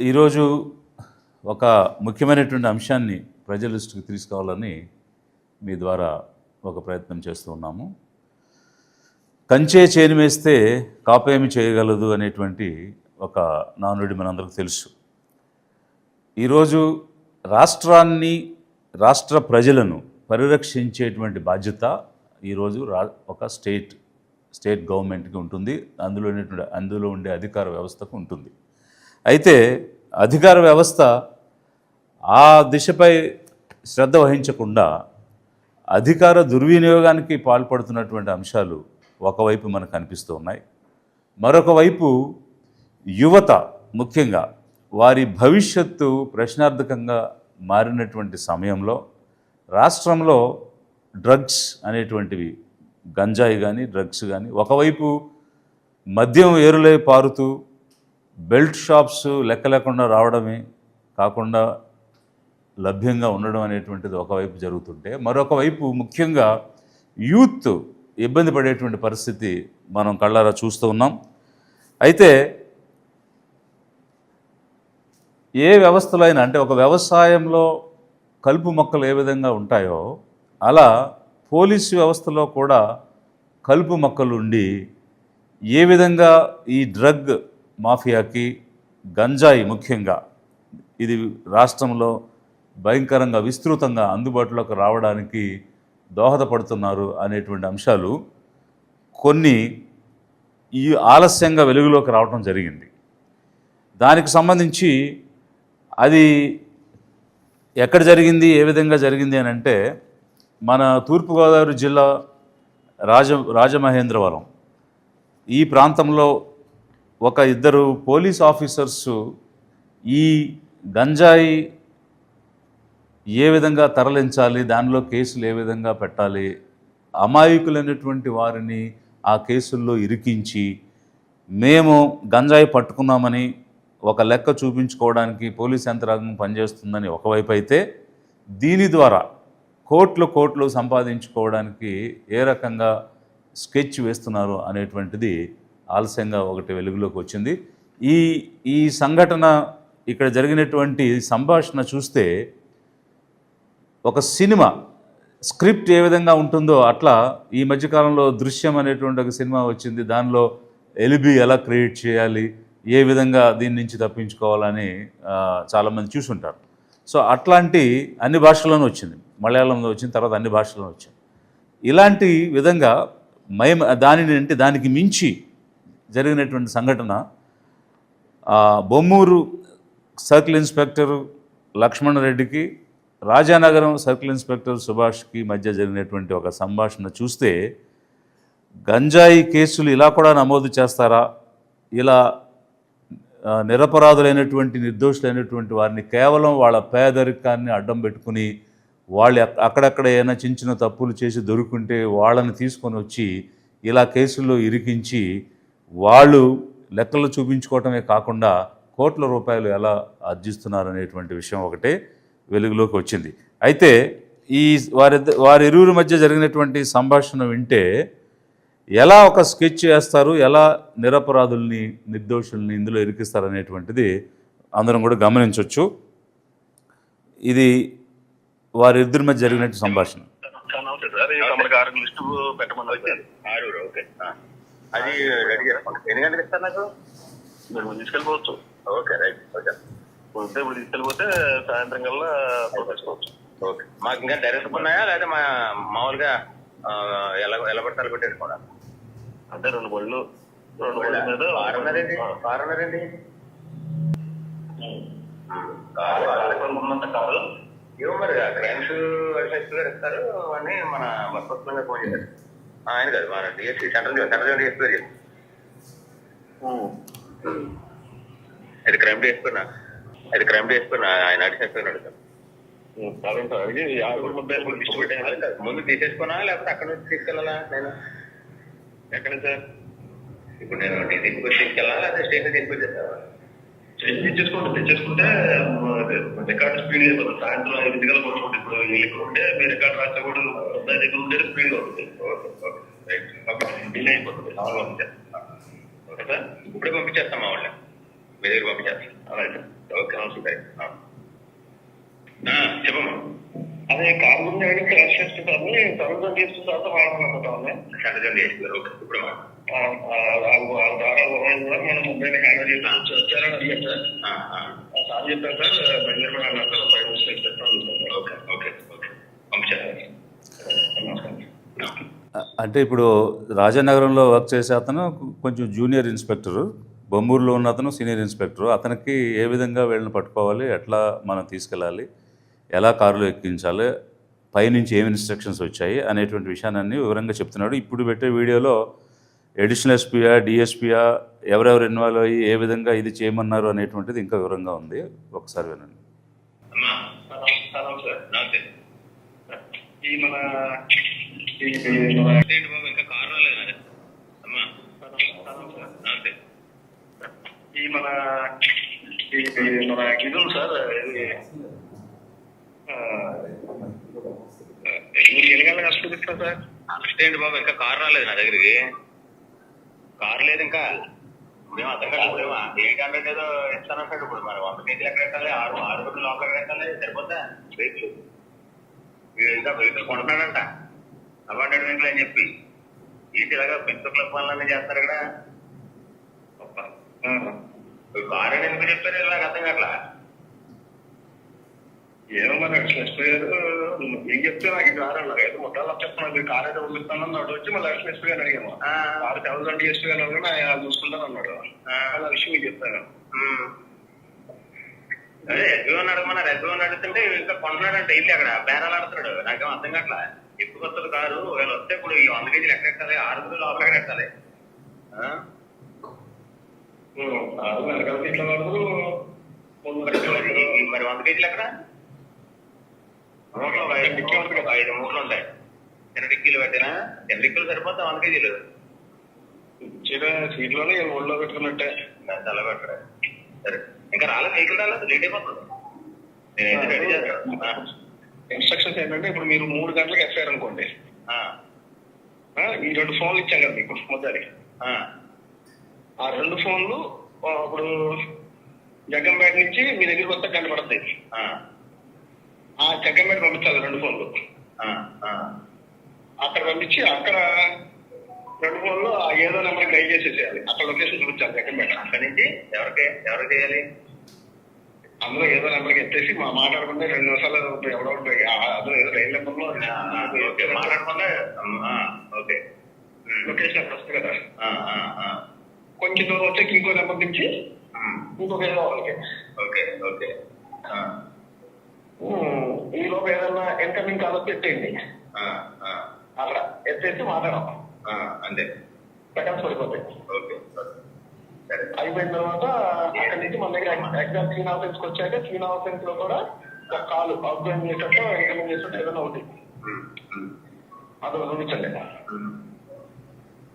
ఈరోజు ఒక ముఖ్యమైనటువంటి అంశాన్ని ప్రజల దృష్టికి తీసుకురావాలని మీ ద్వారా ఒక ప్రయత్నం చేస్తూ ఉన్నాము. కంచే చేను వేస్తే కాపేమి చేయగలదు అనేటువంటి ఒక నానుడి మనందరికీ తెలుసు. ఈరోజు రాష్ట్రాన్ని, రాష్ట్ర ప్రజలను పరిరక్షించేటువంటి బాధ్యత ఈరోజు ఒక స్టేట్ గవర్నమెంట్కి ఉంటుంది. అందులో ఉండే అధికార వ్యవస్థకు ఉంటుంది. అయితే అధికార వ్యవస్థ ఆ దిశపై శ్రద్ధ వహించకుండా అధికార దుర్వినియోగానికి పాల్పడుతున్నటువంటి అంశాలు ఒకవైపు మనకు కనిపిస్తూ ఉన్నాయి. మరొక వైపు యువత ముఖ్యంగా వారి భవిష్యత్తు ప్రశ్నార్థకంగా మారినటువంటి సమయంలో రాష్ట్రంలో డ్రగ్స్ అనేటువంటివి, గంజాయి కానీ డ్రగ్స్ కానీ, ఒకవైపు మద్యం ఏరులై పారుతూ బెల్ట్ షాప్స్ లెక్క లేకుండా రావడమే కాకుండా లభ్యంగా ఉండడం అనేటువంటిది ఒకవైపు జరుగుతుంటే, మరొక వైపు ముఖ్యంగా యూత్ ఇబ్బంది పడేటువంటి పరిస్థితి మనం కళ్ళారా చూస్తూ ఉన్నాం. అయితే ఏ వ్యవస్థలో అయినా, అంటే ఒక వ్యవసాయంలో కలుపు మొక్కలు ఏ విధంగా ఉంటాయో అలా పోలీసు వ్యవస్థలో కూడా కలుపు మొక్కలు ఉండి ఏ విధంగా ఈ డ్రగ్ మాఫియాకి, గంజాయి ముఖ్యంగా ఇది రాష్ట్రంలో భయంకరంగా విస్తృతంగా అందుబాటులోకి రావడానికి దోహదపడుతున్నారు అనేటువంటి అంశాలు కొన్ని ఈ ఆలస్యంగా వెలుగులోకి రావడం జరిగింది. దానికి సంబంధించి అది ఎక్కడ జరిగింది, ఏ విధంగా జరిగింది అని అంటే, మన తూర్పుగోదావరి జిల్లా రాజమహేంద్రవరం ఈ ప్రాంతంలో ఒక ఇద్దరు పోలీస్ ఆఫీసర్స్ ఈ గంజాయి ఏ విధంగా తరలించాలి, దానిలో కేసులు ఏ విధంగా పెట్టాలి, అమాయకులైనటువంటి వారిని ఆ కేసుల్లో ఇరికించి మేము గంజాయి పట్టుకున్నామని ఒక లెక్క చూపించుకోవడానికి పోలీస్ యంత్రాంగం పనిచేస్తుందని ఒకవైపు అయితే, దీని ద్వారా కోట్లు సంపాదించుకోవడానికి ఏ రకంగా స్కెచ్ వేస్తున్నారు అనేటువంటిది ఆలస్యంగా ఒకటి వెలుగులోకి వచ్చింది. ఈ సంఘటన, ఇక్కడ జరిగినటువంటి సంభాషణ చూస్తే ఒక సినిమా స్క్రిప్ట్ ఏ విధంగా ఉంటుందో అట్లా ఈ మధ్యకాలంలో దృశ్యం అనేటువంటి ఒక సినిమా వచ్చింది. దానిలో ఎలిబి ఎలా క్రియేట్ చేయాలి, ఏ విధంగా దీని నుంచి తప్పించుకోవాలని చాలామంది చూసుంటారు. సో అట్లాంటి అన్ని భాషల్లోనూ వచ్చింది, మలయాళంలో వచ్చిన తర్వాత అన్ని భాషల్లోనూ వచ్చింది. ఇలాంటి విధంగా దానికి మించి జరిగినటువంటి సంఘటన బొమ్మూరు సర్కిల్ ఇన్స్పెక్టర్ లక్ష్మణరెడ్డికి, రాజానగరం సర్కిల్ ఇన్స్పెక్టర్ సుభాష్కి మధ్య జరిగినటువంటి ఒక సంభాషణ చూస్తే, గంజాయి కేసులు ఇలా కూడా నమోదు చేస్తారా, ఇలా నిరపరాధులైనటువంటి, నిర్దోషులైనటువంటి వారిని కేవలం వాళ్ళ పేదరికాన్ని అడ్డం పెట్టుకుని, వాళ్ళు అక్కడక్కడ ఏమైనా చిన్న తప్పులు చేసి దొరుకుంటే వాళ్ళని తీసుకొని వచ్చి ఇలా కేసుల్లో ఇరికించి వాళ్ళు లెక్కలు చూపించుకోవటమే కాకుండా కోట్ల రూపాయలు ఎలా ఆర్జిస్తున్నారనేటువంటి విషయం ఒకటే వెలుగులోకి వచ్చింది. అయితే ఈ వారిరువురి మధ్య జరిగినటువంటి సంభాషణ వింటే ఎలా ఒక స్కెచ్ వేస్తారు, ఎలా నిరపరాధుల్ని, నిర్దోషుల్ని ఇందులో ఇరికిస్తారు అనేటువంటిది అందరం కూడా గమనించవచ్చు. ఇది వారిద్దరి మధ్య జరిగినట్టు సంభాషణ. అది రెడీ చేసుకోండి. ఎన్ని గంటలకు ఇస్తారు నాకు? మీరు తీసుకెళ్ళిపోవచ్చు. Okay, right. ఓకే, ఇప్పుడు తీసుకెళ్ళిపోతే సాయంత్రం కల్లా తీసుకోవచ్చు. ఓకే. మాకు ఇంకా డైరెక్ట్ ఉన్నాయా లేదా మామూలుగా ఎలా పడతారు పెట్టేసుకోండి? అంటే రెండు బళ్ళు మీద కారున్నారండి. ఉన్నంత కాదు ఏమో మరి క్రైమ్స్ గారు ఇస్తారు అని మన వర్క్ ఫోన్ చేశారు. ఆయన కాదు, మన డిఎస్పీ సెంట్రల్ డిఎస్పీ గారు. అది క్రైమ్ డిఎస్పీ ఆయన అడిగిపోయినాడు సార్. ముందు తీసేసుకున్నా లేకపోతే అక్కడ నుంచి తీసుకెళ్ళాలా? నేను ఎక్కడ సార్? ఇప్పుడు నేను డీసీపీ తీసుకెళ్ళాలా లేకపోతే స్టేషన్ తీసుకొచ్చేస్తావా? తెచ్చేసుకుంటే రికార్డు స్పీడ్ అయిపోతుంది. సాయంత్రం 5 గంటల కొట్టుకుంటే ఇప్పుడు వీళ్ళకి ఉంటే మీ రికార్డు రాస్తే కూడా దగ్గర ఉంటే స్పీడ్ అవుతుంది. డిలే అయిపోతుంది. ఇప్పుడే పంపించేస్తాం మా వాళ్ళ మీ దగ్గర పంపించేస్తాం. అలాగే. ఓకే నమస్తే. చెప్పమ్మా. అదే కారు ముందు క్రాష్ చేస్తుంటాను తరుణ్ చేస్తున్న తర్వాత వాడాలనుకుంటాను. సెంటర్ చేస్తున్నారు. ఓకే ఇప్పుడు మనం ముంబైని హ్యాండిల్ చేసి వచ్చారని అడిగారు సార్. సార్ చెప్పారు సార్ బెంగళూరు అన్నారు సార్ 5 minutes చెప్తాను. ఓకే ఓకే ఓకే పంపించారు. అంటే ఇప్పుడు రాజానగరంలో వర్క్ చేసే అతను కొంచెం జూనియర్ ఇన్స్పెక్టరు, బొమ్మూరులో ఉన్న అతను సీనియర్ ఇన్స్పెక్టరు. అతనికి ఏ విధంగా వీళ్ళని పట్టుకోవాలి, ఎట్లా మనం తీసుకెళ్ళాలి, ఎలా కారులో ఎక్కించాలి, పైనుంచి ఏమి ఇన్స్ట్రక్షన్స్ వచ్చాయి అనేటువంటి విషయాన్ని వివరంగా చెప్తున్నాడు. ఇప్పుడు పెట్టే వీడియోలో అడిషనల్ ఎస్పీయా, డిఎస్పీయా, ఎవరెవరు ఇన్వాల్వ్ అయ్యి ఏ విధంగా ఇది చేయమన్నారు అనేటువంటిది ఇంకా వివరంగా ఉంది. ఒకసారి వినండి. ఈ మన ఇంకా కారు రాలేదు అమ్మా. ఈ మన ఇది ఉంది సార్, మీరు ఎన్ని గంటలకు అసలు సార్? అసిస్టెంట్ బాబు ఇంకా కారు రాలేదు నా దగ్గరికి. కారు లేదు ఇంకా. ఇప్పుడేమో అర్థం కాదు. ఇప్పుడేమో 800 ఏదో ఇస్తానంటాడు. ఇప్పుడు మరి 100 కేజీలు ఎక్కడ పెట్టాలి, 6 లోపల పెట్టాలి, సరిపోతా వెహికల్. ఇంకా వెహికల్ కొంటున్నాడంట అపార్ట్మెంట్లు అని చెప్పి. ఏంటి ఇలాగా పెద్ద క్లబ్ పనులన్నీ చేస్తారు ఇక్కడ. కారు అని ఎందుకు చెప్పారు ఇలాగ అర్థం కావట్లా. ఏమో మరి ఎస్పీ గారు ఏం చెప్తే నాకు కారు అన్నారు. అయితే మొత్తాలు చెప్తున్నాను మీరు కారు అయితే పంపిస్తాను అడు వచ్చి మళ్ళీ ఎస్పీ గారు అడిగాము. కారు తెలదండి ఎస్పీ గారు అన్నాడు, చూసుకుంటాను అన్నాడు. అలా విషయం మీకు చెప్తాను. అదే ఎస్పీ అని అడగమన్నారు. ఎస్పీ అని అడుగుతుంటే ఇంకా కొంటున్నాడంటే ఇల్లు అక్కడ బేరాలు ఆడుతున్నాడు. నాకేమో అర్థం కావట్లా. ఎక్కువ వస్తుంది కారు. వీళ్ళు వస్తే ఇప్పుడు 100 కేజీలు ఎక్కడ ఎట్టాలి, 6 లోపల ఎక్కడ ఎట్టాలి. వెనకాల సీట్ల వరకు మరి 100 కేజీలు ఎక్కడ? 5 మూటలు ఉంటాయి. చిన్న డిక్కీలు పెట్టినా చిన్న డిక్కీలు సరిపోతా 100 కేజీలు. సీట్లోనే ఒళ్ళో పెట్టుకున్నట్టే చాలా పెట్టరా. సరే ఇంకా రాలేదు, వెహికల్ రాలేదు, లేట్ అయిపోతుంది. నేనైతే రెడీ చేస్తాను. ఇన్స్ట్రక్షన్స్ ఏంటంటే ఇప్పుడు మీరు 3 గంటలకు ఎఫ్ఐఆర్ అనుకోండి. ఈ 2 ఫోన్లు ఇచ్చాం కదా మీకు మొదటి. ఆ 2 ఫోన్లు ఇప్పుడు జగ్గంపేట నుంచి మీ దగ్గరికి వస్తే గంట పడతాయి. ఆ జగ్గంపేట పంపించాలి 2 ఫోన్లు. అక్కడ పంపించి అక్కడ 2 ఫోన్లు ఏదో నెంబర్కి ట్రై చేసేసేయాలి. అక్కడ లొకేషన్ చూపించాలి జగ్గంపేట. అక్కడి నుంచి ఎవరు చేయాలి? అందులో ఏదో నెంబర్కి ఎత్తేసి మాట్లాడుకుంటే 2 నిమిషాలు ఎవడో అదో ఏదో రైలు నెంబర్లో మాట్లాడుకుంటే ఓకే లొకేషన్ అక్కడ వస్తుంది కదా. కొంచెం దూరం వచ్చాక ఇంకో నెంబర్ నుంచి ఇంకొక ఏదో వాళ్ళకి. Okay okay. ఈ లోపు ఏదన్నా ఇన్కమింగ్ కాల్ పెట్టేయండి. అక్కడ ఎత్తేసి మాట్లాడడం అంతే. సెకండ్స్ పడిపోతాయి. ఓకే అయిపోయిన తర్వాత అక్కడి నుంచి మన దగ్గర ఎగ్జామ్ క్లీన్ ఆఫెన్స్ వచ్చాక క్లీన్ ఆఫెన్స్ లో కూడా ఒక కాల్ అవుట్ గోయింగ్ చేసేటట్టు ఇన్కమింగ్ చేసేటట్టు ఏదైనా ఒకటి అది చూపించండి.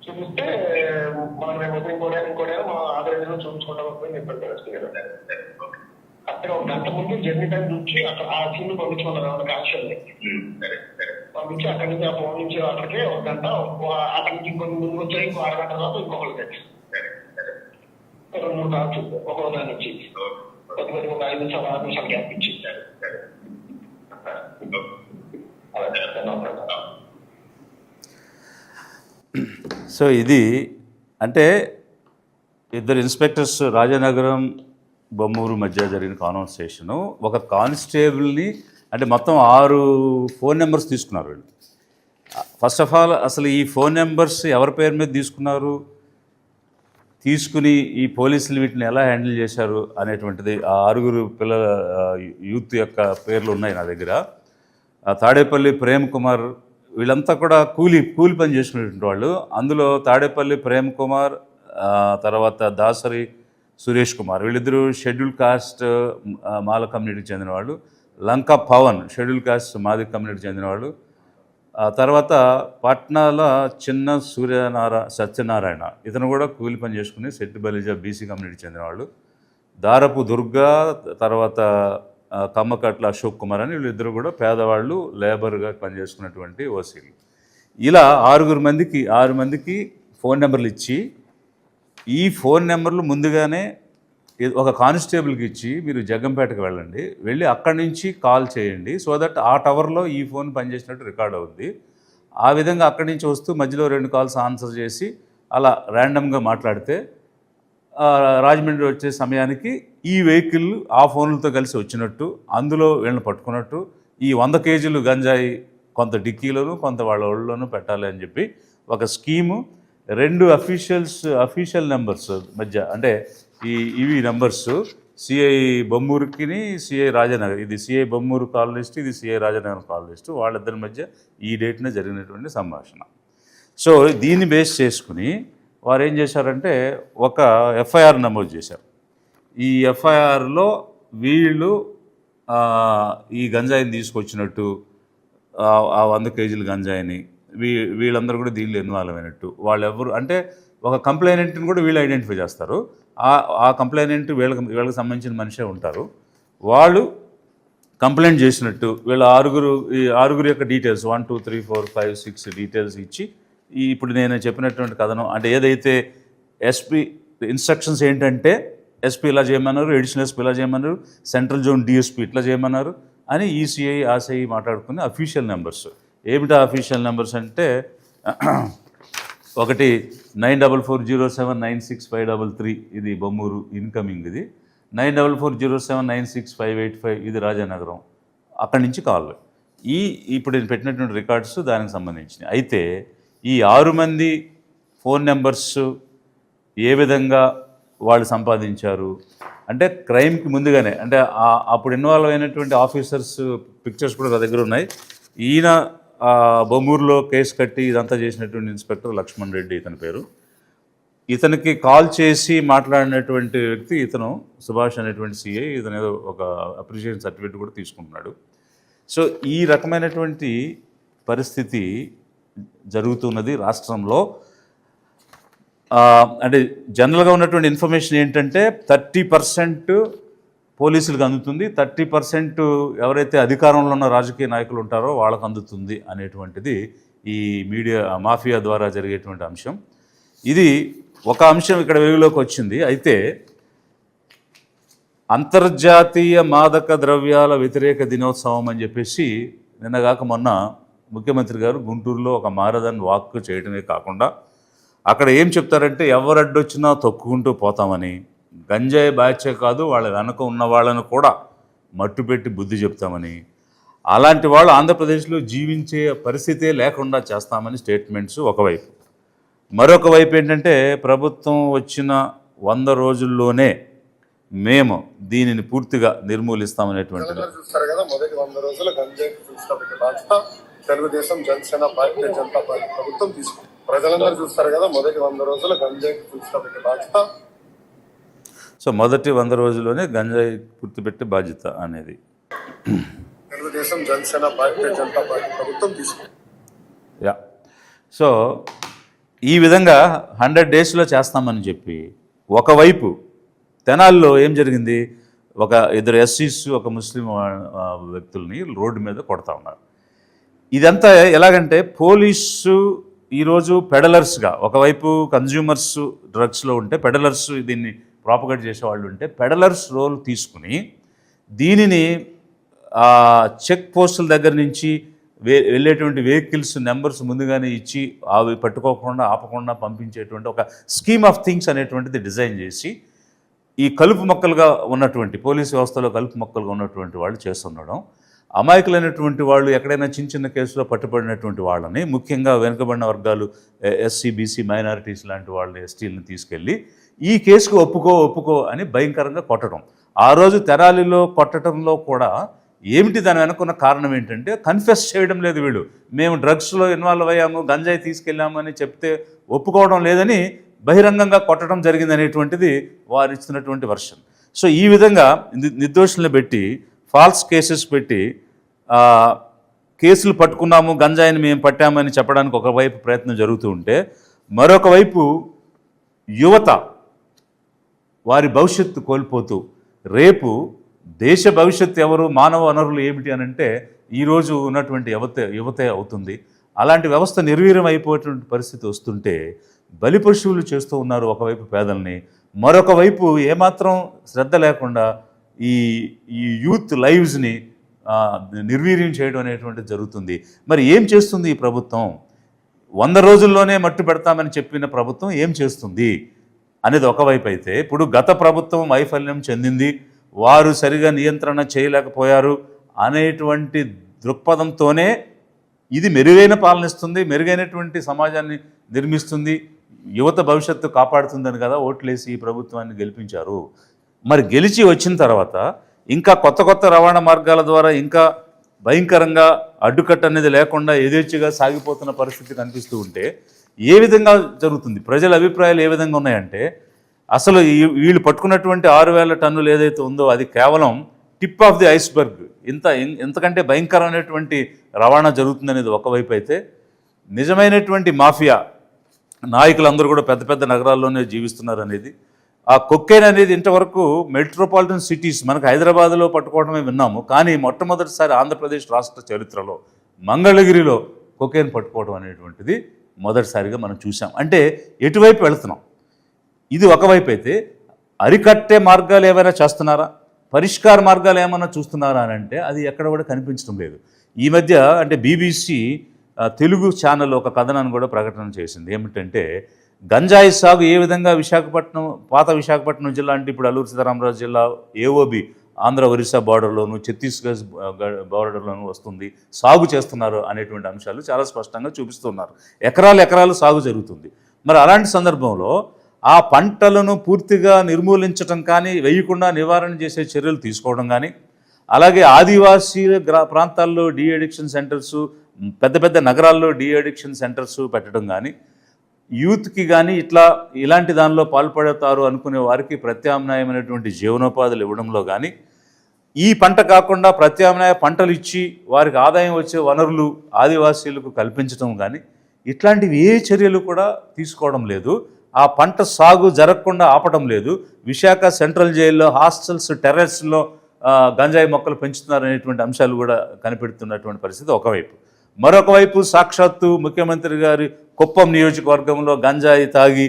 చూపిస్తే మనం రేపు ఇంకోటైనా మా ఆదరణ చూపించుకుంటాం అని చెప్పారు కదా. కరెక్ట్గా 1 గంట ముందు జర్నీ టైం నుంచి అక్కడ ఆ సీన్ పంపించుకున్నారు క్యాప్షన్ పంపించి అక్కడి నుంచి ఆ ఫోన్ నుంచి అక్కడికి 1 గంట, అక్కడి నుంచి ఇంకొక ముందుకు వచ్చాయి ఇంకో 6 గంటల తర్వాత ఇంకొకరికి 2-3 కాల్స్ ఒక్కొక్క దాని నుంచి కొద్ది 5 నిమిషాలు 6 నిమిషాలు గ్యాప్ ఇచ్చి. సో ఇది అంటే ఇద్దరు ఇన్స్పెక్టర్స్ రాజానగరం బొమ్మూరు మధ్య జరిగిన కాన్వర్సేషను. ఒక కానిస్టేబుల్ని అంటే మొత్తం 6 ఫోన్ నెంబర్స్ తీసుకున్నారు వీళ్ళు. ఫస్ట్ ఆఫ్ ఆల్ అసలు ఈ ఫోన్ నెంబర్స్ ఎవరి పేరు మీద తీసుకున్నారు, తీసుకుని ఈ పోలీసులు వీటిని ఎలా హ్యాండిల్ చేశారు అనేటువంటిది ఆ 6 పిల్లల యూత్ యొక్క పేర్లు ఉన్నాయి నా దగ్గర. తాడేపల్లి ప్రేమ్ కుమార్, వీళ్ళంతా కూడా కూలి పని చేసుకునేటువంటి వాళ్ళు. అందులో తాడేపల్లి ప్రేమ్ కుమార్, తర్వాత దాసరి సురేష్ కుమార్, వీళ్ళిద్దరూ షెడ్యూల్ కాస్ట్ మాల కమ్యూనిటీకి చెందినవాళ్ళు. లంకా పవన్ షెడ్యూల్ కాస్ట్ మాది కమ్యూనిటీకి చెందినవాళ్ళు. తర్వాత పట్నాల చిన్న సత్యనారాయణ, ఇతను కూడా కూలి పని చేసుకుని సెట్టి బలిజా బీసీ కమ్యూనిటీకి చెందినవాళ్ళు. దారపు దుర్గా, తర్వాత కమ్మకట్ల అశోక్ కుమార్ అని వీళ్ళిద్దరు కూడా పేదవాళ్ళు, లేబర్గా పనిచేసుకున్నటువంటి ఓసీలు. ఇలా 6 మందికి ఫోన్ నెంబర్లు ఇచ్చి ఈ ఫోన్ నెంబర్లు ముందుగానే ఒక కానిస్టేబుల్కి ఇచ్చి మీరు జగ్గంపేటకు వెళ్ళండి, వెళ్ళి అక్కడి నుంచి కాల్ చేయండి, సో దట్ ఆ టవర్లో ఈ ఫోన్ పనిచేసినట్టు రికార్డ్ అవుద్ది. ఆ విధంగా అక్కడి నుంచి వస్తూ మధ్యలో 2 కాల్స్ ఆన్సర్ చేసి అలా ర్యాండమ్గా మాట్లాడితే రాజమండ్రి వచ్చే సమయానికి ఈ వెహికల్ ఆ ఫోన్లతో కలిసి వచ్చినట్టు, అందులో వీళ్ళని పట్టుకున్నట్టు, ఈ 100 కేజీలు గంజాయి కొంత డిక్కీలోను కొంత వాళ్ళ ఒళ్ళలోనూ పెట్టాలి అని చెప్పి ఒక స్కీము. 2 అఫీషియల్ నెంబర్స్ మధ్య, అంటే ఇవి నెంబర్స్ సిఐ బొమ్మూరుకిని సిఐ రాజానగర్, ఇది సిఐ బొమ్మూరు కాల్ లిస్ట్, ఇది సిఐ రాజానగర్ కాల్ లిస్టు, వాళ్ళిద్దరి మధ్య ఈ డేట్న జరిగినటువంటి సంభాషణ. సో దీన్ని బేస్ చేసుకుని వారు ఏం చేశారంటే ఒక ఎఫ్ఐఆర్ నమోదు చేశారు. ఈ ఎఫ్ఐఆర్లో వీళ్ళు ఈ గంజాయిని తీసుకొచ్చినట్టు, ఆ 100 కేజీల గంజాయిని వీళ్ళందరూ కూడా దీనిలో ఇన్వాల్వ్ అయినట్టు, వాళ్ళెవరు అంటే ఒక కంప్లైనెంట్ని కూడా వీళ్ళు ఐడెంటిఫై చేస్తారు. ఆ కంప్లైనెంట్ వీళ్ళకి సంబంధించిన మనిషే ఉంటారు. వాళ్ళు కంప్లైంట్ చేసినట్టు వీళ్ళ ఆరుగురు యొక్క డీటెయిల్స్ 1 2 3 4 5 6 డీటెయిల్స్ ఇచ్చి, ఇప్పుడు నేను చెప్పినటువంటి కథనం అంటే ఏదైతే ఎస్పీ ఇన్స్ట్రక్షన్స్ ఏంటంటే ఎస్పీ ఇలా చేయమన్నారు, ఎడిషనల్ ఎస్పీ ఇలా చేయమన్నారు, సెంట్రల్ జోన్ డిఎస్పీ ఇట్లా చేయమన్నారు అని ఈసీఐ ఆర్సీఐ మాట్లాడుకుని అఫీషియల్ నెంబర్స్. ఏమిటా అఫీషియల్ నెంబర్స్ అంటే ఒకటి 9440796533 ఇది బొమ్మూరు ఇన్కమింగ్, ఇది 9440796585 ఇది రాజానగరం, అక్కడి నుంచి కాల్. ఇప్పుడు నేను పెట్టినటువంటి రికార్డ్స్ దానికి సంబంధించినవి. అయితే ఈ 6 మంది ఫోన్ నెంబర్స్ ఏ విధంగా వాళ్ళు సంపాదించారు అంటే క్రైమ్కి ముందుగానే, అంటే అప్పుడు ఇన్వాల్వ్ అయినటువంటి ఆఫీసర్స్ పిక్చర్స్ కూడా నా దగ్గర ఉన్నాయి. ఈయన బొమ్మూరులో కేసు కట్టి ఇదంతా చేసినటువంటి ఇన్స్పెక్టర్ లక్ష్మణ్ రెడ్డి ఇతని పేరు. ఇతనికి కాల్ చేసి మాట్లాడినటువంటి వ్యక్తి ఇతను సుభాష్ అనేటువంటి సిఐ. ఇతను ఏదో ఒక అప్రిషియేషన్ సర్టిఫికేట్ కూడా తీసుకుంటున్నాడు. సో ఈ రకమైనటువంటి పరిస్థితి జరుగుతున్నది రాష్ట్రంలో. అంటే జనరల్గా ఉన్నటువంటి ఇన్ఫర్మేషన్ ఏంటంటే 30% పోలీసులకు అందుతుంది, 30% ఎవరైతే అధికారంలో ఉన్న రాజకీయ నాయకులు ఉంటారో వాళ్ళకు అందుతుంది అనేటువంటిది ఈ మీడియా మాఫియా ద్వారా జరిగేటువంటి అంశం. ఇది ఒక అంశం ఇక్కడ వెలుగులోకి వచ్చింది. అయితే అంతర్జాతీయ మాదక ద్రవ్యాల వ్యతిరేక దినోత్సవం అని చెప్పేసి నిన్నగాక మొన్న ముఖ్యమంత్రి గారు గుంటూరులో ఒక మారథాన్ వాక్ చేయడమే కాకుండా అక్కడ ఏం చెప్తారంటే ఎవరు అడ్డొచ్చినా తొక్కుకుంటూ పోతామని, గంజాయి బ్యాచే కాదు వాళ్ళ వెనక ఉన్న వాళ్ళను కూడా మట్టు పెట్టి బుద్ధి చెప్తామని, అలాంటి వాళ్ళు ఆంధ్రప్రదేశ్లో జీవించే పరిస్థితే లేకుండా చేస్తామని స్టేట్మెంట్స్ ఒకవైపు. మరొక వైపు ఏంటంటే ప్రభుత్వం వచ్చిన 100 రోజుల్లోనే మేము దీనిని పూర్తిగా నిర్మూలిస్తామనేటువంటిది. చూస్తారు కదా, మొదటి 100 రోజుల గంజాయి చూసినప్పటికీ బాధ్యత తెలుగుదేశం జనసేన భారతీయ జనతా పార్టీ ప్రభుత్వం తీసుకుంది. ప్రజలందరూ చూస్తారు కదా, మొదటి 100 రోజుల గంజాయి చూసినప్పటికీ బాధ్యత. సో మొదటి 100 రోజుల్లోనే గంజాయి పూర్తిపెట్టే బాధ్యత అనేది తెలుగుదేశం జనసేన భారతీయ జనతా పార్టీ ప్రభుత్వం తీసుకుంది. యా. సో ఈ విధంగా 100 డేస్లో చేస్తామని చెప్పి ఒకవైపు తెనాల్లో ఏం జరిగింది, ఒక 2 ఎస్సీస్ ఒక ముస్లిం వ్యక్తుల్ని రోడ్డు మీద కొడతా ఉన్నారు. ఇదంతా ఎలాగంటే పోలీసు ఈరోజు పెడలర్స్గా, ఒకవైపు కన్జ్యూమర్స్ డ్రగ్స్లో ఉంటే పెడలర్స్ దీన్ని ప్రాపగేట్ చేసేవాళ్ళు ఉంటే పెడలర్స్ రోల్ తీసుకుని దీనిని చెక్ పోస్టుల దగ్గర నుంచి వెళ్ళేటువంటి వెహికల్స్ నెంబర్స్ ముందుగానే ఇచ్చి అవి పట్టుకోకుండా ఆపకుండా పంపించేటువంటి ఒక స్కీమ్ ఆఫ్ థింగ్స్ అనేటువంటిది డిజైన్ చేసి ఈ కలుపు మొక్కలుగా ఉన్నటువంటి పోలీసు వ్యవస్థలో కలుపు మొక్కలుగా ఉన్నటువంటి వాళ్ళు చేస్తుండడం, అమాయకులైనటువంటి వాళ్ళు ఎక్కడైనా చిన్న చిన్న కేసులో పట్టుబడినటువంటి వాళ్ళని, ముఖ్యంగా వెనుకబడిన వర్గాలు ఎస్సీ బీసీ మైనారిటీస్ లాంటి వాళ్ళని ఎస్టీలను తీసుకెళ్ళి ఈ కేసుకు ఒప్పుకో అని భయంకరంగా కొట్టడం. ఆ రోజు తెనాలిలో కొట్టడంలో కూడా ఏమిటి దాని వెనుకున్న కారణం ఏంటంటే కన్ఫెస్ చేయడం లేదు వీళ్ళు, మేము డ్రగ్స్లో ఇన్వాల్వ్ అయ్యాము గంజాయి తీసుకెళ్ళాము అని చెప్తే ఒప్పుకోవడం లేదని బహిరంగంగా కొట్టడం జరిగింది అనేటువంటిది వారు ఇస్తున్నటువంటి వర్షన్. సో ఈ విధంగా నిర్దోషులను పెట్టి ఫాల్స్ కేసెస్ పెట్టి కేసులు పట్టుకున్నాము గంజాయిని మేము పట్టామని చెప్పడానికి ఒకవైపు ప్రయత్నం జరుగుతూ ఉంటే, మరొక వైపు యువత వారి భవిష్యత్తు కోల్పోతూ రేపు దేశ భవిష్యత్తు ఎవరు, మానవ వనరులు ఏమిటి అని అంటే ఈరోజు ఉన్నటువంటి యువతే అవుతుంది. అలాంటి వ్యవస్థ నిర్వీర్యం అయిపోయేటువంటి పరిస్థితి వస్తుంటే బలిపశువులు చేస్తూ ఉన్నారు ఒకవైపు పేదల్ని, మరొక వైపు ఏమాత్రం శ్రద్ధ లేకుండా ఈ ఈ యూత్ లైవ్స్ని నిర్వీర్యం చేయడం అనేటువంటిది జరుగుతుంది. మరి ఏం చేస్తుంది ఈ ప్రభుత్వం? 100 రోజుల్లోనే మట్టు పెడతామని చెప్పిన ప్రభుత్వం ఏం చేస్తుంది అనేది ఒకవైపు అయితే, ఇప్పుడు గత ప్రభుత్వం వైఫల్యం చెందింది, వారు సరిగా నియంత్రణ చేయలేకపోయారు అనేటువంటి దృక్పథంతోనే ఇది మెరుగైన పాలన ఇస్తుంది, మెరుగైనటువంటి సమాజాన్ని నిర్మిస్తుంది, యువత భవిష్యత్తు కాపాడుతుందని కదా ఓట్లేసి ఈ ప్రభుత్వాన్ని గెలిపించారు. మరి గెలిచి వచ్చిన తర్వాత ఇంకా కొత్త కొత్త రవాణా మార్గాల ద్వారా ఇంకా భయంకరంగా అడ్డుకట్ట అనేది లేకుండా యథేచ్ఛగా సాగిపోతున్న పరిస్థితి కనిపిస్తూ ఉంటే ఏ విధంగా జరుగుతుంది? ప్రజల అభిప్రాయాలు ఏ విధంగా ఉన్నాయంటే, అసలు వీళ్ళు పట్టుకున్నటువంటి 6,000 టన్నులు ఏదైతే ఉందో అది కేవలం టిప్ ఆఫ్ ది ఐస్బర్గ్. ఇంతకంటే భయంకరమైనటువంటి రవాణా జరుగుతుందనేది ఒకవైపు అయితే, నిజమైనటువంటి మాఫియా నాయకులందరూ కూడా పెద్ద పెద్ద నగరాల్లోనే జీవిస్తున్నారు అనేది, ఆ కొక్కైన్ అనేది ఇంతవరకు మెట్రోపాలిటన్ సిటీస్ మనకు హైదరాబాద్లో పట్టుకోవడమే విన్నాము, కానీ మొట్టమొదటిసారి ఆంధ్రప్రదేశ్ రాష్ట్ర చరిత్రలో మంగళగిరిలో కొక్కైన్ పట్టుకోవడం అనేటువంటిది మొదటిసారిగా మనం చూసాం. అంటే ఎటువైపు వెళుతున్నాం? ఇది ఒకవైపు అయితే, అరికట్టే మార్గాలు ఏమైనా చేస్తున్నారా, పరిష్కార మార్గాలు ఏమైనా చూస్తున్నారా అని అంటే అది ఎక్కడ కూడా కనిపించడం లేదు. ఈ మధ్య అంటే BBC తెలుగు ఛానల్ ఒక కథనాన్ని కూడా ప్రకటన చేసింది. ఏమిటంటే, గంజాయి సాగు ఏ విధంగా విశాఖపట్నం, పాత విశాఖపట్నం జిల్లా అంటే ఇప్పుడు అల్లూరు సీతారామరాజు జిల్లా AOB ఆంధ్ర ఒరిస్సా బార్డర్లోను ఛత్తీస్గఢ్ బార్డర్లోను వస్తుంది, సాగు చేస్తున్నారు అనేటువంటి అంశాలు చాలా స్పష్టంగా చూపిస్తున్నారు. ఎకరాలు సాగు జరుగుతుంది. మరి అలాంటి సందర్భంలో ఆ పంటలను పూర్తిగా నిర్మూలించడం కానీ, వేయకుండా నివారణ చేసే చర్యలు తీసుకోవడం కానీ, అలాగే ఆదివాసీ ప్రాంతాల్లో డీఅడిక్షన్ సెంటర్సు, పెద్ద పెద్ద నగరాల్లో డీఅడిక్షన్ సెంటర్సు పెట్టడం కానీ, యూత్కి కానీ ఇలాంటి దానిలో పాల్పడతారు అనుకునే వారికి ప్రత్యామ్నాయమైనటువంటి జీవనోపాధులు ఇవ్వడంలో కానీ, ఈ పంట కాకుండా ప్రత్యామ్నాయ పంటలు ఇచ్చి వారికి ఆదాయం వచ్చే వనరులు ఆదివాసీలకు కల్పించడం కానీ, ఇట్లాంటివి ఏ చర్యలు కూడా తీసుకోవడం లేదు. ఆ పంట సాగు జరగకుండా ఆపడం లేదు. విశాఖ సెంట్రల్ జైల్లో హాస్టల్స్, టెర్రస్లో గంజాయి మొక్కలు పెంచుతున్నారనేటువంటి అంశాలు కూడా కనిపెడుతున్నటువంటి పరిస్థితి ఒకవైపు. మరొక వైపు సాక్షాత్తు ముఖ్యమంత్రి గారి కుప్పం నియోజకవర్గంలో గంజాయి తాగి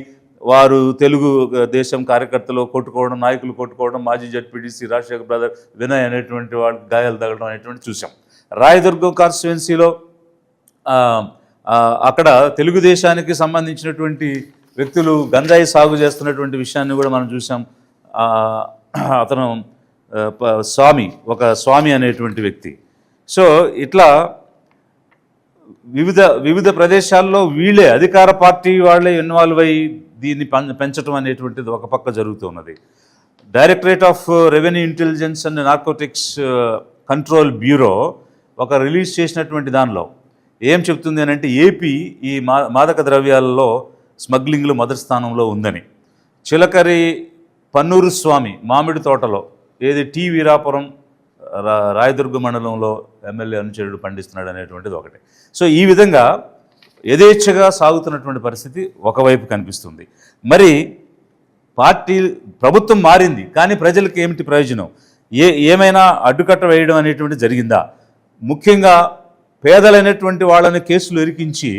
వారు తెలుగు దేశం కార్యకర్తలు కొట్టుకోవడం, నాయకులు కొట్టుకోవడం, మాజీ జడ్పీటీసీ రాజశేఖర్ బ్రదర్ వినయ్ అనేటువంటి వాళ్ళకి గాయాలు తగలడం అనేటువంటి చూసాం. రాయదుర్గం కాన్స్టిట్యుయెన్సీలో అక్కడ తెలుగుదేశానికి సంబంధించినటువంటి వ్యక్తులు గంజాయి సాగు చేస్తున్నటువంటి విషయాన్ని కూడా మనం చూసాం. అతను ఒక స్వామి అనేటువంటి వ్యక్తి. సో ఇట్లా వివిధ ప్రదేశాల్లో వీళ్ళే అధికార పార్టీ వాళ్ళే ఇన్వాల్వ్ అయ్యి దీన్ని పెంచడం అనేటువంటిది ఒక పక్క జరుగుతున్నది. Directorate of revenue intelligence and narcotics control bureau ఒక రిలీజ్ చేసినటువంటి దానిలో ఏం చెప్తుంది అని అంటే, ఏపీ ఈ మాదక ద్రవ్యాలలో స్మగ్లింగ్లో మొదటి స్థానంలో ఉందని. చిలకరి పన్నూరు స్వామి మామిడి తోటలో టీ వీరాపురం రాయదుర్గ మండలంలో ఎమ్మెల్యే అనుచరుడు పండిస్తున్నాడు అనేటువంటిది ఒకటి. సో ఈ విధంగా యథేచ్ఛగా సాగుతున్నటువంటి పరిస్థితి ఒకవైపు కనిపిస్తుంది. మరి ప్రభుత్వం మారింది, కానీ ప్రజలకు ఏమిటి ప్రయోజనం? ఏమైనా అడ్డుకట్ట వేయడం అనేటువంటిది జరిగిందా? ముఖ్యంగా పేదలైనటువంటి వాళ్ళని కేసులు ఇరికించి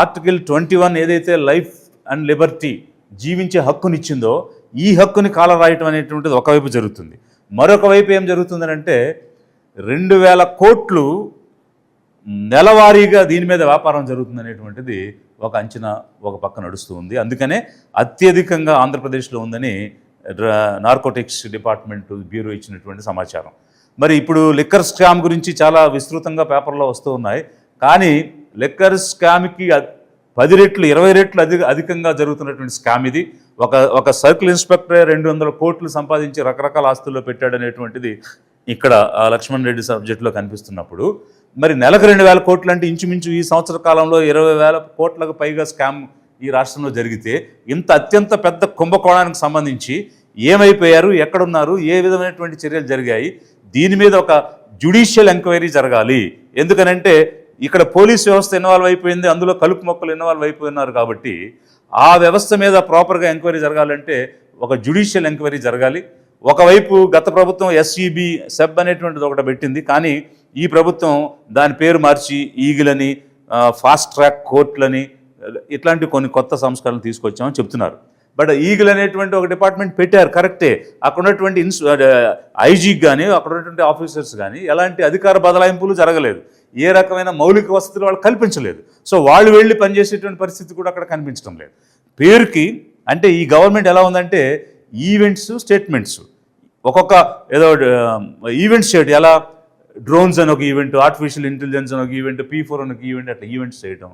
ఆర్టికల్ 21 ఏదైతే లైఫ్ అండ్ లిబర్టీ జీవించే హక్కునిచ్చిందో ఈ హక్కుని కాలరాయటం అనేటువంటిది ఒకవైపు జరుగుతుంది. మరొక వైపు ఏం జరుగుతుందనంటే, 2,000 కోట్లు నెలవారీగా దీని మీద వ్యాపారం జరుగుతుంది అనేటువంటిది ఒక అంచనా ఒక పక్క నడుస్తూ ఉంది. అందుకనే అత్యధికంగా ఆంధ్రప్రదేశ్లో ఉందని నార్కోటిక్స్ డిపార్ట్మెంట్ బ్యూరో ఇచ్చినటువంటి సమాచారం. మరి ఇప్పుడు లిక్కర్ స్కామ్ గురించి చాలా విస్తృతంగా పేపర్లో వస్తూ ఉన్నాయి. కానీ లిక్కర్ స్కామ్కి 10 రెట్లు 20 రెట్లు అధికంగా జరుగుతున్నటువంటి స్కామ్ ఇది. ఒక సర్కిల్ ఇన్స్పెక్టర్ 200 కోట్లు సంపాదించి రకరకాల ఆస్తుల్లో పెట్టాడనేటువంటిది ఇక్కడ లక్ష్మణ్ రెడ్డి సబ్జెక్టులో కనిపిస్తున్నప్పుడు, మరి నెలకు 2,000 కోట్లు అంటే ఇంచుమించు ఈ సంవత్సర కాలంలో 20,000 కోట్లకు పైగా స్కామ్ ఈ రాష్ట్రంలో జరిగితే, ఇంత అత్యంత పెద్ద కుంభకోణానికి సంబంధించి ఏమైపోయారు, ఎక్కడున్నారు, ఏ విధమైనటువంటి చర్యలు జరిగాయి, దీని మీద ఒక జ్యుడిషియల్ ఎంక్వైరీ జరగాలి. ఎందుకనంటే ఇక్కడ పోలీస్ వ్యవస్థ ఇన్వాల్వ్ అయిపోయింది, అందులో కలుపు మొక్కలు ఇన్వాల్వ్ అయిపోయినారు. కాబట్టి ఆ వ్యవస్థ మీద ప్రాపర్గా ఎంక్వైరీ జరగాలంటే ఒక జ్యుడిషియల్ ఎంక్వైరీ జరగాలి. ఒకవైపు గత ప్రభుత్వం SEB సెబ్ అనేటువంటిది ఒకటి పెట్టింది, కానీ ఈ ప్రభుత్వం దాని పేరు మార్చి ఈగిలని, ఫాస్ట్ ట్రాక్ కోర్టులని, ఇట్లాంటి కొన్ని కొత్త సంస్కరణలు తీసుకొచ్చామని చెప్తున్నారు. బట్ ఈగల్ అనేటువంటి ఒక డిపార్ట్మెంట్ పెట్టారు, కరెక్టే. అక్కడ ఉన్నటువంటి ఐజీకి కానీ అక్కడ ఉన్నటువంటి ఆఫీసర్స్ కానీ ఎలాంటి అధికార బదలాయింపులు జరగలేదు, ఏ రకమైన మౌలిక వసతులు వాళ్ళు కల్పించలేదు. సో వాళ్ళు వెళ్ళి పనిచేసేటువంటి పరిస్థితి కూడా అక్కడ కనిపించడం లేదు. పేరుకి అంటే ఈ గవర్నమెంట్ ఎలా ఉందంటే ఈవెంట్స్, స్టేట్మెంట్స్, ఒక్కొక్క ఏదో ఈవెంట్స్ చేయడం, ఎలా డ్రోన్స్ అని ఒక ఈవెంట్, ఆర్టిఫిషియల్ ఇంటెలిజెన్స్ అని ఒక ఈవెంట్, P4 అని ఒక ఈవెంట్, అట్లా ఈవెంట్స్ చేయడం,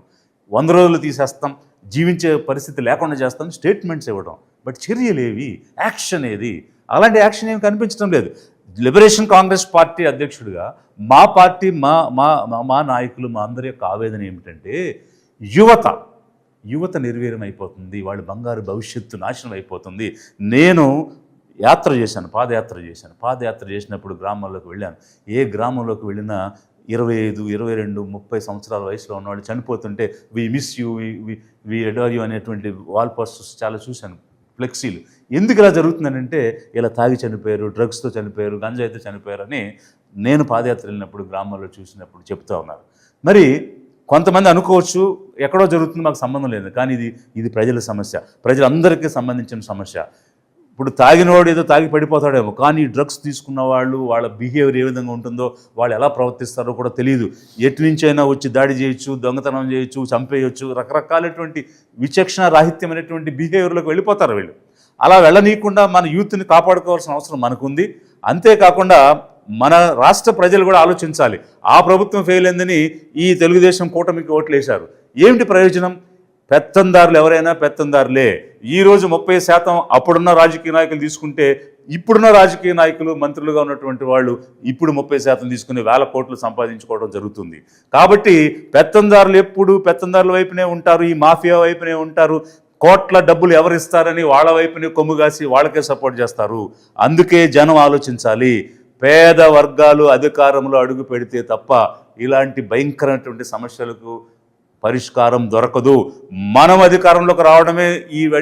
100 రోజులు తీసేస్తాం, జీవించే పరిస్థితి లేకుండా చేస్తాం, స్టేట్మెంట్స్ ఇవ్వడం. బట్ చర్యలేవి, యాక్షన్ ఏది? అలాంటి యాక్షన్ ఏమి కనిపించడం లేదు. లిబరేషన్ కాంగ్రెస్ పార్టీ అధ్యక్షుడిగా మా పార్టీ, మా నాయకులు, మా అందరి యొక్క ఆవేదన ఏమిటంటే యువత నిర్వీర్యం అయిపోతుంది, వాళ్ళ బంగారు భవిష్యత్తు నాశనం అయిపోతుంది. నేను పాదయాత్ర చేసినప్పుడు గ్రామాల్లోకి వెళ్ళాను. ఏ గ్రామంలోకి వెళ్ళినా 25, 22, 30 సంవత్సరాల వయసులో ఉన్నవాళ్ళు చనిపోతుంటే we miss you, we adore you అనేటువంటి వాల్ పోస్టర్స్ చాలా చూశాను, ఫ్లెక్సీలు. ఎందుకు ఇలా జరుగుతుందనంటే ఇలా తాగి చనిపోయారు, డ్రగ్స్తో చనిపోయారు, గంజాయితో చనిపోయారు అని నేను పాదయాత్ర వెళ్ళినప్పుడు గ్రామాల్లో చూసినప్పుడు చెప్తూ ఉన్నారు. మరి కొంతమంది అనుకోవచ్చు ఎక్కడో జరుగుతుంది, మాకు సంబంధం లేదు, కానీ ఇది ప్రజల సమస్య, ప్రజలందరికీ సంబంధించిన సమస్య. ఇప్పుడు తాగినవాడు ఏదో తాగి పడిపోతాడేమో, కానీ డ్రగ్స్ తీసుకున్న వాళ్ళు, వాళ్ళ బిహేవియర్ ఏ విధంగా ఉంటుందో, వాళ్ళు ఎలా ప్రవర్తిస్తారో కూడా తెలియదు. ఎటు నుంచైనా వచ్చి దాడి చేయొచ్చు, దొంగతనం చేయొచ్చు, చంపేయచ్చు, రకరకాలైనటువంటి విచక్షణ రాహిత్యమైనటువంటి బిహేవియర్లోకి వెళ్ళిపోతారు వీళ్ళు. అలా వెళ్ళనీయకుండా మన యూత్ని కాపాడుకోవాల్సిన అవసరం మనకుంది. అంతేకాకుండా మన రాష్ట్ర ప్రజలు కూడా ఆలోచించాలి. ఆ ప్రభుత్వం ఫెయిల్ అయిందని ఈ తెలుగుదేశం కూటమికి ఓట్లు వేశారు, ఏమిటి ప్రయోజనం? పెత్తందారులు ఎవరైనా పెత్తందారులే. ఈరోజు 30% అప్పుడున్న రాజకీయ నాయకులు తీసుకుంటే, ఇప్పుడున్న రాజకీయ నాయకులు, మంత్రులుగా ఉన్నటువంటి వాళ్ళు ఇప్పుడు 30% తీసుకుని 1000 కోట్లు సంపాదించుకోవడం జరుగుతుంది. కాబట్టి పెత్తందారులు ఎప్పుడు పెత్తందారుల వైపునే ఉంటారు, ఈ మాఫియా వైపునే ఉంటారు. కోట్ల డబ్బులు ఎవరిస్తారని వాళ్ళ వైపునే కొమ్ముగాసి వాళ్ళకే సపోర్ట్ చేస్తారు. అందుకే జనం ఆలోచించాలి. పేద వర్గాలు అధికారంలో అడుగు పెడితే తప్ప ఇలాంటి భయంకరమైనటువంటి సమస్యలకు పరిష్కారం దొరకదు. మనం అధికారంలోకి రావడమే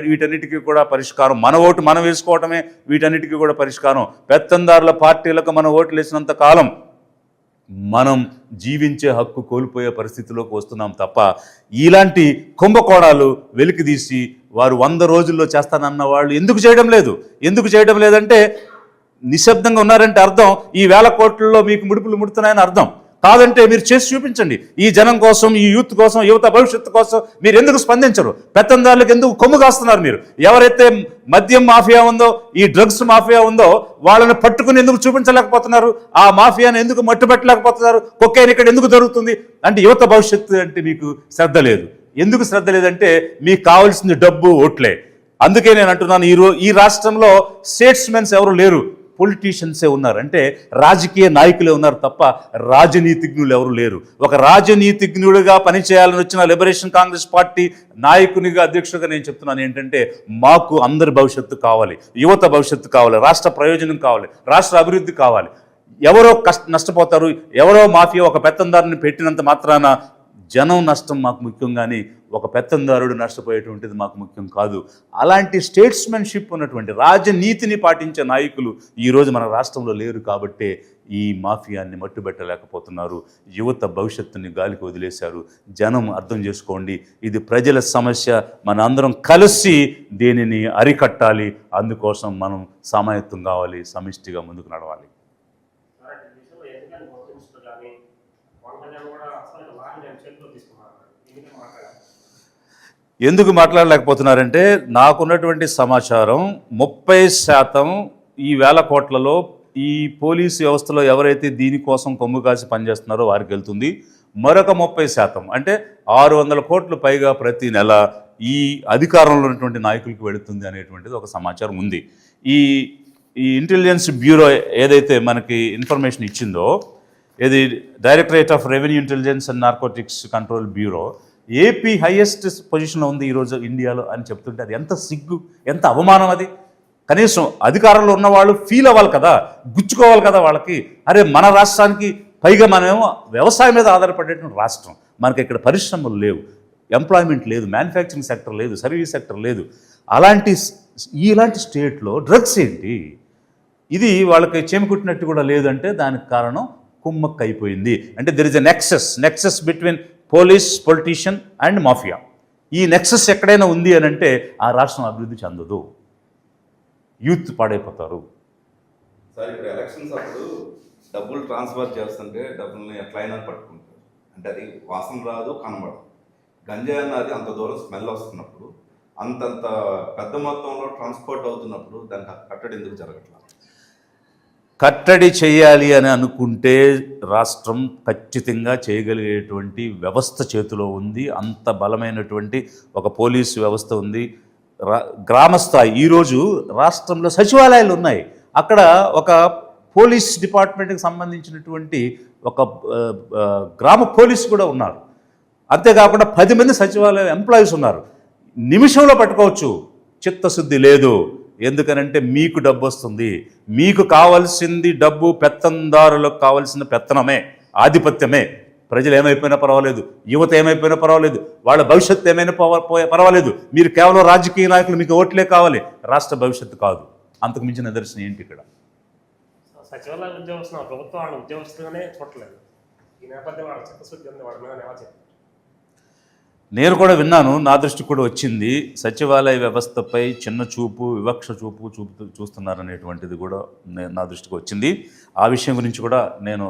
వీటన్నిటికీ కూడా పరిష్కారం. మన ఓటు మనం వేసుకోవడమే వీటన్నిటికీ కూడా పరిష్కారం. పెత్తందారుల పార్టీలకు మన ఓట్లు వేసినంత కాలం మనం జీవించే హక్కు కోల్పోయే పరిస్థితిలోకి వస్తున్నాం తప్ప ఇలాంటి కుంభకోణాలు వెలికితీసి వారు 100 రోజుల్లో చేస్తానన్న వాళ్ళు ఎందుకు చేయడం లేదంటే నిశ్శబ్దంగా ఉన్నారంటే అర్థం ఈ 1000 కోట్లలో మీకు ముడుపులు ముడుతున్నాయని అర్థం. కాదంటే మీరు చేసి చూపించండి. ఈ జనం కోసం, ఈ యూత్ కోసం, యువత భవిష్యత్తు కోసం మీరు ఎందుకు స్పందించరు? పెత్తందారులకు ఎందుకు కొమ్ము కాస్తున్నారు మీరు? ఎవరైతే మద్యం మాఫియా ఉందో, ఈ డ్రగ్స్ మాఫియా ఉందో, వాళ్ళని పట్టుకుని ఎందుకు చూపించలేకపోతున్నారు? ఆ మాఫియాను ఎందుకు మట్టుపెట్టలేకపోతున్నారు? కొకైన్ ఇక్కడ ఎందుకు జరుగుతుంది అంటే యువత భవిష్యత్తు అంటే మీకు శ్రద్ధ లేదు. ఎందుకు శ్రద్ధ లేదంటే మీకు కావాల్సింది డబ్బు, ఓట్లే. అందుకే నేను అంటున్నాను, ఈ రాష్ట్రంలో స్టేట్స్మెన్స్ ఎవరు లేరు, పొలిటీషియన్సే ఉన్నారు. అంటే రాజకీయ నాయకులే ఉన్నారు తప్ప రాజనీతిజ్ఞులు ఎవరు లేరు. ఒక రాజనీతిజ్ఞుడిగా పనిచేయాలని వచ్చిన లిబరేషన్ కాంగ్రెస్ పార్టీ నాయకునిగా, అధ్యక్షుడిగా నేను చెప్తున్నాను ఏంటంటే మాకు అందరి భవిష్యత్తు కావాలి, యువత భవిష్యత్తు కావాలి, రాష్ట్ర ప్రయోజనం కావాలి, రాష్ట్ర అభివృద్ధి కావాలి. ఎవరో నష్టపోతారు, ఎవరో మాఫియా ఒక పెత్తందారుని పెట్టినంత మాత్రాన జనం నష్టం మాకు ముఖ్యం, కానీ ఒక పెత్తందారుడు నష్టపోయేటువంటిది మాకు ముఖ్యం కాదు. అలాంటి స్టేట్స్మెన్షిప్ ఉన్నటువంటి రాజనీతిని పాటించే నాయకులు ఈరోజు మన రాష్ట్రంలో లేరు. కాబట్టే ఈ మాఫియాన్ని మట్టుబెట్టలేకపోతున్నారు, యువత భవిష్యత్తుని గాలికి వదిలేశారు. జనం అర్థం చేసుకోండి, ఇది ప్రజల సమస్య, మన అందరం కలిసి దీనిని అరికట్టాలి. అందుకోసం మనం సమాయత్తం కావాలి, సమిష్టిగా ముందుకు నడవాలి. ఎందుకు మాట్లాడలేకపోతున్నారంటే నాకున్నటువంటి సమాచారం 30% ఈ 1000 కోట్లలో ఈ పోలీసు వ్యవస్థలో ఎవరైతే దీనికోసం కొమ్ము కాసి పనిచేస్తున్నారో వారికి వెళ్తుంది. మరొక 30% అంటే 600 కోట్లు పైగా ప్రతి నెల ఈ అధికారంలో ఉన్నటువంటి నాయకులకు వెళుతుంది అనేటువంటిది ఒక సమాచారం ఉంది. ఈ ఇంటెలిజెన్స్ బ్యూరో ఏదైతే మనకి ఇన్ఫర్మేషన్ ఇచ్చిందో, ఇది directorate of revenue intelligence and narcotics control bureau, AP highest పొజిషన్లో ఉంది ఈరోజు ఇండియాలో అని చెప్తుంటే అది ఎంత సిగ్గు, ఎంత అవమానం. అది కనీసం అధికారంలో ఉన్నవాళ్ళు ఫీల్ అవ్వాలి కదా, గుచ్చుకోవాలి కదా వాళ్ళకి. అరే మన రాష్ట్రానికి పైగా మనమేమో వ్యవసాయం మీద ఆధారపడేటువంటి రాష్ట్రం, మనకి ఇక్కడ పరిశ్రమలు లేవు, ఎంప్లాయ్మెంట్ లేదు, మ్యానుఫ్యాక్చరింగ్ సెక్టర్ లేదు, సర్వీస్ సెక్టర్ లేదు. ఇలాంటి స్టేట్లో డ్రగ్స్ ఏంటి? ఇది వాళ్ళకి చేమకుట్టినట్టు కూడా లేదంటే దానికి కారణం కుమ్మక్క అయిపోయింది. అంటే there is a nexus between police, politician and mafia. ఈ నెక్సస్ ఎక్కడైనా ఉంది అని అంటే ఆ రాష్ట్రం అభివృద్ధి చెందదు, యూత్ పాడైపోతారు. సార్ ఇప్పుడు ఎలక్షన్స్ అప్పుడు డబ్బులు ట్రాన్స్ఫర్ చేస్తుంటే డబ్బుల్ని ఎట్లయినా పట్టుకుంటారు, అంటే అది వాసన రాదు, కనబడదు. గంజాయి అన్నది అంత దూరం స్మెల్ వస్తున్నప్పుడు, అంతంత పెద్ద మొత్తంలో ట్రాన్స్పోర్ట్ అవుతున్నప్పుడు దానికి కట్టడి ఎందుకు జరగట్లేదు? కట్టడి చేయాలి అని అనుకుంటే రాష్ట్రం ఖచ్చితంగా చేయగలిగేటువంటి వ్యవస్థ చేతిలో ఉంది. అంత బలమైనటువంటి ఒక పోలీసు వ్యవస్థ ఉంది. గ్రామస్థాయి ఈరోజు రాష్ట్రంలో సచివాలయాలు ఉన్నాయి. అక్కడ ఒక పోలీస్ డిపార్ట్మెంట్కి సంబంధించినటువంటి ఒక గ్రామ పోలీసు కూడా ఉన్నారు. అంతేకాకుండా 10 మంది సచివాలయ ఎంప్లాయీస్ ఉన్నారు. నిమిషంలో పట్టుకోవచ్చు. చిత్తశుద్ధి లేదు. ఎందుకనంటే మీకు డబ్బు వస్తుంది. మీకు కావాల్సింది డబ్బు, పెత్తందారులకు కావాల్సిన పెత్తనమే, ఆధిపత్యమే. ప్రజలు ఏమైపోయినా పర్వాలేదు, యువత ఏమైపోయినా పర్వాలేదు, వాళ్ళ భవిష్యత్తు ఏమైనా పర్వాలేదు. మీరు కేవలం రాజకీయ నాయకులు, మీకు ఓట్లే కావాలి, రాష్ట్ర భవిష్యత్తు కాదు. అంతకు మించిన నిదర్శనం ఏంటి ఇక్కడ? సచివాలయ ఉద్యోగస్తులు ప్రభుత్వం వాళ్ళ ఉద్యోగస్తులుగానే చూడలేదు. ఈ నేపథ్యం వాళ్ళ చిత్తశుద్ధి ఉంది, వాళ్ళ మీద ఎలా చెప్పారు? నేను కూడా విన్నాను, నా దృష్టికి కూడా వచ్చింది. సచివాలయ వ్యవస్థపై చిన్న చూపు, వివక్ష చూస్తున్నారనేటువంటిది కూడా నా దృష్టికి వచ్చింది. ఆ విషయం గురించి కూడా నేను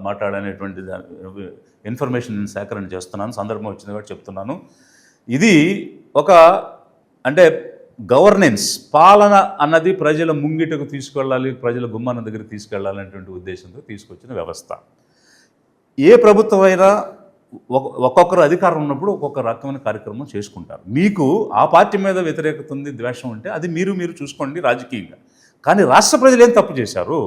మాట్లాడనేటువంటి ఇన్ఫర్మేషన్ నేను సేకరణ చేస్తున్నాను. సందర్భం వచ్చింది కూడా చెప్తున్నాను. ఇది ఒక అంటే గవర్నెన్స్, పాలన అన్నది ప్రజల ముంగిటకు తీసుకెళ్ళాలి, ప్రజల గుమ్మాన దగ్గరికి తీసుకెళ్ళాలి అనేటువంటి ఉద్దేశంతో తీసుకొచ్చిన వ్యవస్థ. ఏ ప్రభుత్వం అయినా ఒక్కొక్కరు అధికారం ఉన్నప్పుడు ఒక్కొక్క రకమైన కార్యక్రమం చేసుకుంటారు. మీకు ఆ పార్టీ మీద వ్యతిరేకత ఉంది, ద్వేషం ఉంటే అది మీరు చూసుకోండి రాజకీయంగా. కానీ రాష్ట్ర ప్రజలు ఏం తప్పు చేశారు?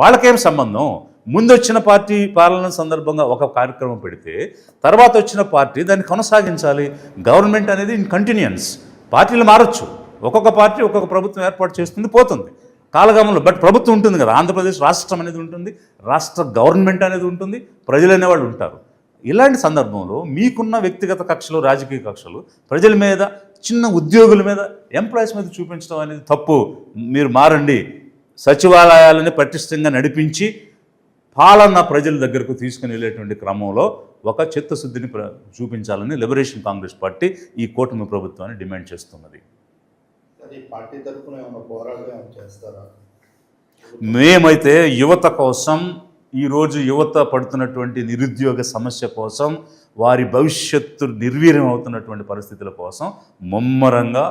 వాళ్ళకేం సంబంధం? ముందు వచ్చిన పార్టీ పాలన సందర్భంగా ఒక కార్యక్రమం పెడితే తర్వాత వచ్చిన పార్టీ దాన్ని కొనసాగించాలి. గవర్నమెంట్ అనేది ఇన్ కంటిన్యూయన్స్. పార్టీలు మారచ్చు, ఒక్కొక్క పార్టీ ఒక్కొక్క ప్రభుత్వం ఏర్పాటు చేస్తుంది, పోతుంది కాలగమనంలో. బట్ ప్రభుత్వం ఉంటుంది కదా, ఆంధ్రప్రదేశ్ రాష్ట్రం అనేది ఉంటుంది, రాష్ట్ర గవర్నమెంట్ అనేది ఉంటుంది, ప్రజలు అనేవాళ్ళు ఉంటారు. ఇలాంటి సందర్భంలో మీకున్న వ్యక్తిగత కక్షలు, రాజకీయ కక్షలు ప్రజల మీద, చిన్న ఉద్యోగుల మీద, ఎంప్లాయీస్ మీద చూపించడం అనేది తప్పు. మీరు మారండి. సచివాలయాలని పటిష్టంగా నడిపించి పాలన ప్రజల దగ్గరకు తీసుకుని వెళ్ళేటువంటి క్రమంలో ఒక చిత్తశుద్ధిని చూపించాలని లిబరేషన్ కాంగ్రెస్ పార్టీ ఈ కూటమి ప్రభుత్వాన్ని డిమాండ్ చేస్తున్నది. పార్టీ తరఫున ఏమైనా పోరాటం చేస్తారా? మేమైతే యువత కోసం, ఈరోజు యువత పడుతున్నటువంటి నిరుద్యోగ సమస్య కోసం, వారి భవిష్యత్తు నిర్వీర్యం అవుతున్నటువంటి పరిస్థితుల కోసం ముమ్మరంగా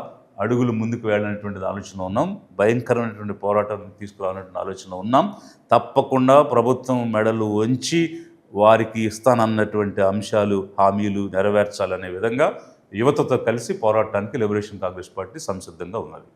అడుగులు ముందుకు వెళ్ళాలనేటువంటి ఆలోచన ఉన్నాం. భయంకరమైనటువంటి పోరాటం తీసుకురావాలనేటువంటి ఆలోచన ఉన్నాం. తప్పకుండా ప్రభుత్వం మెడలు వంచి వారికి ఇస్తానన్నటువంటి అంశాలు, హామీలు నెరవేర్చాలనే విధంగా యువతతో కలిసి పోరాటానికి లిబరేషన్ కాంగ్రెస్ పార్టీ సంసిద్ధంగా ఉన్నది.